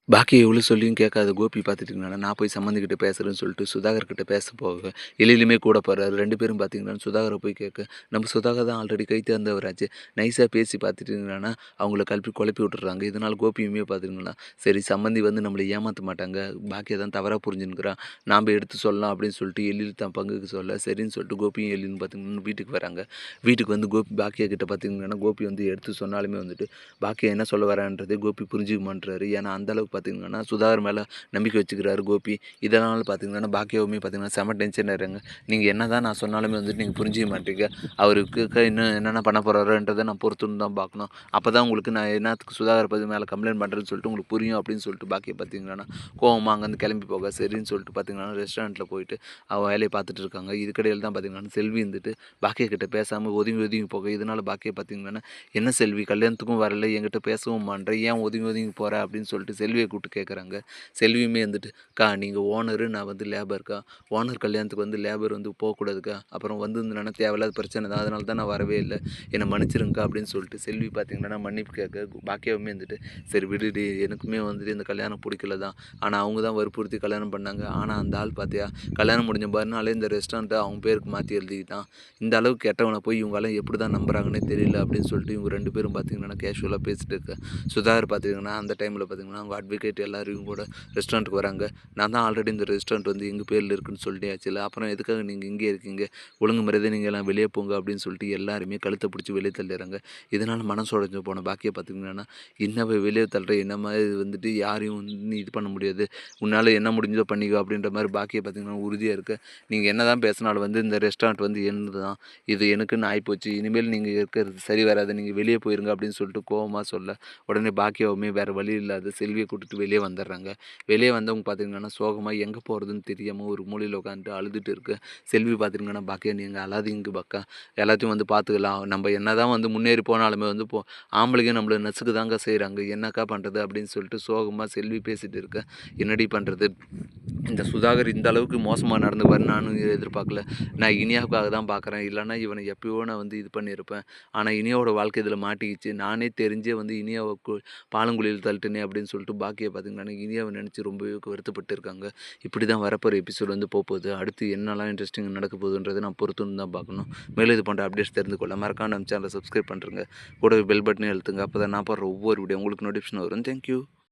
பாக்கி எவ்வளோ சொல்லியும் கேட்காத கோபி பார்த்துட்டீங்கன்னா, நான் போய் சம்மந்திகிட்ட பேசுறேன்னு சொல்லிட்டு சுதாகர் கிட்ட பேச போக, எழிலுமே கூட போறாரு. 2 பேரும் பார்த்தீங்கன்னா, சுதாகர போய் கேட்க, நம்ம சுதாகர் தான் ஆல்ரெடி கை தேர்ந்தவராச்சே. நைஸா பேசி பார்த்துட்டீங்கன்னா, அவங்கள குழப்பி விட்டுர்றாங்க. இதனால கோபியுமே பார்த்தீங்கன்னா, சரி சம்மந்தி வந்து நம்மள ஏமாத்த மாட்டாங்க. பாக்கிய தான் தவறா புரிஞ்சுன்னுக்கிறா. நாம எடுத்து சொல்லலாம் அப்படின்னு சொல்லிட்டு எழில் தான் பங்குக்கு சொல்ல, சரின்னு சொல்லிட்டு கோபியும் எழிலும் பார்த்தீங்கன்னா, வீட்டுக்கு வராங்க. வீட்டுக்கு வந்து பாக்கியா கிட்ட பார்த்தீங்கன்னா, கோபி வந்து எடுத்து சொன்னாலுமே வந்துட்டு, பாக்கியா என்ன சொல்ல வரான்றதே கோபி புரிஞ்சுக்க மாட்றாரு. ஏன்னா, அந்த அளவுக்கு பார்த்தீங்கன்னா, சுதாகர் மேல நம்பிக்கை வச்சுக்கிறாரு கோபி. இதனால பார்த்தீங்கன்னா, பாக்கியாவுமே பார்த்தீங்கன்னா, செம டென்ஷன் ஆயிடுறாங்க. நீங்க என்னதான் நான் சொன்னாலுமே வந்துட்டு நீங்க புரிஞ்சுக்க மாட்டீங்க. அவருக்கு இன்னும் என்னென்ன பண்ண போறாருன்றத நான் பொறுத்திருந்து தான் பார்க்கணும். அப்பதான் உங்களுக்கு நான் என்னத்துக்கு சுதாகர் மேல கம்ப்ளைண்ட் பண்றேன்னு சொல்லிட்டு உங்களுக்கு புரியும் அப்படின்னு சொல்லிட்டு பாக்கியா பார்த்தீங்கன்னா, கோவமா அங்கேருந்து கிளம்பி போக, சரின்னு சொல்லிட்டு பார்த்தீங்கன்னா, ரெஸ்டாரண்ட்ல போயிட்டு அவ வேலைய பார்த்துட்டு இருக்காங்க. இதுக்கிடையில தான் பார்த்தீங்கன்னா, செல்வி இருந்துட்டு பாக்கியா கிட்ட பேசாம ஒதுங்கி ஒதுங்கி போக, இதனால பாக்கியா பார்த்தீங்கன்னா, "என்ன செல்வி கல்யாணத்துக்கும் வரல, என்கிட்ட பேசவும் மாட்ற, ஏன் ஒதுங்கி ஒதுங்கி போற?" அப்படின்னு சொல்லிட்டு செல்விய கூப்பிட்டு கேட்குறாங்க. செல்வியுமே வந்துட்டு, "அக்கா நீங்க ஓனரு, நான் வந்து லேபர்க்கா. ஓனர் கல்யாணத்துக்கு வந்து லேபர் வந்து போக்கூடாதுக்கா. அப்புறம் வந்திருந்தேன்னா தேவையில்லாத பிரச்சனை தான். அதனால தான் நான் வரவே இல்ல. என்ன மன்னிச்சிருங்கக்கா" அப்படின்னு சொல்லிட்டு செல்வி பார்த்தீங்கன்னா, மன்னிப்பு கேட்க, பாக்கியாவுமே வந்துட்டு, "சரி விடுடி, எனக்குமே வந்துட்டு இந்த கல்யாணம் புடிக்கல தான். ஆனா அவங்க தான் வற்புறுத்தி கல்யாணம் பண்ணாங்க. ஆனா அந்த ஆள் பார்த்தியா, கல்யாணம் முடிஞ்ச மறுநாளே இந்த ரெஸ்டாரண்ட்ட அவங்க பேருக்கு மாத்தி எழுதிக்கிட்டான். இந்த அளவுக்கு கெட்டவன போய் இவங்கலாம் எப்படி தான் நம்புறாங்கன்னே தெரியல" அப்படின்னு சொல்லிட்டு இவங்க 2 பேரும் பார்த்தீங்கன்னா, கேஷுவலா பேசிட்டு இருக்க, சுதாகர் பார்த்தீங்கன்னா, அந்த டைமில பார்த்தீங்கன்னா, அவங்க அட்வொகேட் எல்லாரையும் கூட ரெஸ்டாரண்ட்டுக்கு வராங்க. "நான் தான் ஆல்ரெடி இந்த ரெஸ்டாரண்ட் வந்து எங்க பேர்ல இருக்குன்னு சொல்லியாச்சுல்ல. அப்புறம் எதுக்காக நீங்க இங்கே இருக்கீங்க? ஒழுங்கு மரியாதையா நீங்க எல்லாம் வெளிய போங்க" அப்படின்னு சொல்லிட்டு எல்லாருமே கழுத்த பிடிச்சு வெளிய தள்ளிர்றாங்க. இதனால மனசு உடைஞ்சு போன பாக்கியா பார்த்தீங்கன்னா, "என்னவ வெளிய தள்ளுற? என்ன மாரி வந்துட்டு யாரையும் வந்து நீ இது பண்ண முடியாது. உன்னால என்ன முடிஞ்சதோ பண்ணிக்கோ" அப்படின்ற மாரி பாக்கியா பார்த்தீங்கன்னா உறுதியா இருக்க, "நீங்க என்னதான் பேசினாலும் வந்து இந்த ரெஸ்டாரண்ட் வந்து என்னது தான். இது எனக்குன்னு ஆயிப்போச்சு. இனிமேல் நீங்க இருக்கிறது சரி வராது. நீங்க வெளிய போயிருங்க" அப்படின்னு சொல்லிட்டு கோவமா சொல்ல, உடனே பாக்கியாவுமே வேற வழி இல்லாத செல்விய கூட்டிட்டு வெளிய வந்துர்றாங்க. வெளிய வந்தவங்க பார்த்தீங்கன்னா, சோகமா எங்க போறதுன்னு தெரியாம ஒரு மூலையில உட்காந்துட்டு அழுதுட்டு இருக்கு. செல்வி பார்த்தீங்கன்னா, "பாக்கியா நீங்க அழாதீங்க பாக்கா. எல்லாத்தையும் வந்து பார்த்துக்கலாம். நம்ம என்னதான் வந்து முன்னேறி போனாலுமே வந்து ஆம்பளைங்க நம்மள நசுக்க தாங்க செய்றாங்க. என்னக்கா பண்றது?" அப்படின்னு சொல்லிட்டு சோகமா செல்வி பேசிட்டு இருக்க, "என்னடி பண்றது? இந்த சுதாகர் இந்த அளவுக்கு மோசமா நடந்துக்குவாருன்னு நானும் எதிர்பார்க்கல. நான் இனியாவுக்காக தான் பார்க்குறேன். இல்லன்னா இவன எப்பயோ நான் வந்து இது பண்ணியிருப்பேன். ஆனா இனியாவோட வாழ்க்கை இதில மாட்டிக்கிச்சு. நானே தெரிஞ்சே வந்து இனியாவ பாலங்குழியில தள்ளிட்டேனே" அப்படின்னு சொல்லிட்டு பாக்கியா பார்த்தீங்கன்னா, இனியாவ நினச்சு ரொம்பவே வருத்தப்பட்டு இருக்காங்க. இப்படி தான் வரப்போற எபிசோட் வந்து போப்போது. அடுத்து என்னலாம் இன்ட்ரெஸ்டிங் நடக்க போகுதுன்றத நான் பொறுத்திருந்து தான் பார்க்கணும். மேலும் இது போன்ற அப்டேட்ஸ் தெரிந்து கொள்ள மறக்காம நம்ம சேனல சப்ஸ்கிரைப் பண்ணுறங்க. கூடவே பெல் பட்டனையும் அழுத்துங்க. அப்பதான் நான் போடுற ஒவ்வொரு வீடியோ உங்களுக்கு நோட்டிஃபிகேஷன் வரும். Thank you.